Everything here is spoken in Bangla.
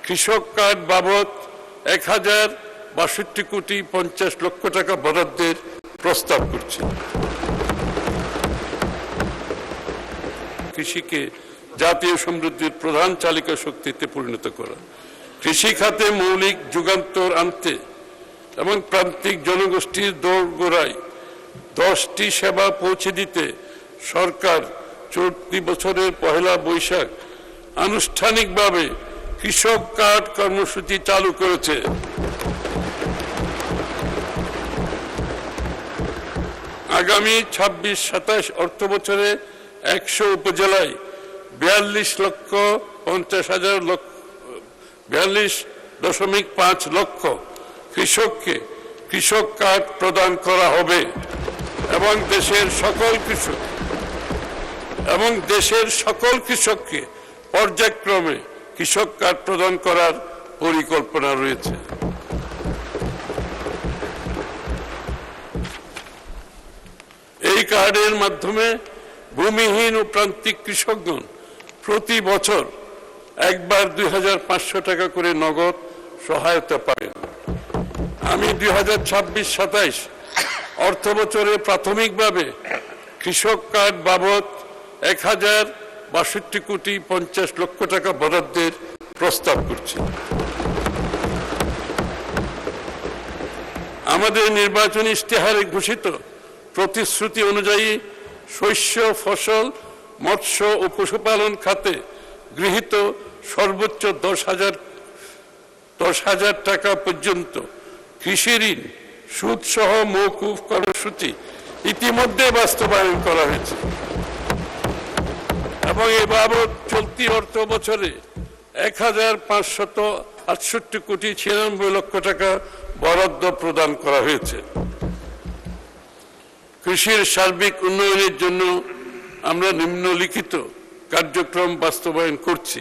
কৃষক কার্ড বাবদ 1062,50,00,000 টাকা বরাদ্দের প্রস্তাব করছি। কৃষিকে জাতীয় সমৃদ্ধির প্রধান চালিকা শক্তিতে পরিণত করা, কৃষি খাতে মৌলিক যুগান্তর আনতে এবং প্রান্তিক জনগোষ্ঠীর দোরগোড়ায় 10টি সেবা পৌঁছে দিতে সরকার চলতি বছরের 1 বৈশাখ আনুষ্ঠানিকভাবে কৃষক কার্ড কর্মসূচি চালু করেছে। আগামী 26-27 অর্থ বছরে 100 উপজেলায় 42.5 লক্ষ কৃষককে কৃষক কার্ড প্রদান করা হবে এবং দেশের সকল কৃষককে পর্যায়ক্রমে কৃষক কার্ড প্রদান করার পরিকল্পনা রয়েছে। এই কার্ডের মাধ্যমে ভূমিহীন ও প্রান্তিক কৃষকগণ প্রতি বছর একবার 2,500 টাকা করে নগদ সহায়তা পাবেন। আমি 2026-27 অর্থ বছরে প্রাথমিকভাবে কৃষক কার্ড বাবদ 1062,50,00,000 টাকা বরাদ্দের প্রস্তাব করছি। আমাদের নির্বাচনী ইশতেহারে ঘোষিত প্রতিশ্রুতি অনুযায়ী শস্য, ফসল, মৎস্য ও পশুপালন খাতে গৃহীত সর্বোচ্চ 10,000 টাকা পর্যন্ত কৃষি ঋণ সুদসহ মওকুফ কর্মসূচি ইতিমধ্যে বাস্তবায়ন করা হয়েছে এবং এ বাবদ চলতি অর্থ বছরে 1,568,96,96 টাকা বরাদ্দ প্রদান করা হয়েছে। কৃষির সার্বিক উন্নয়নের জন্য আমরা নিম্নলিখিত কার্যক্রম বাস্তবায়ন করছি।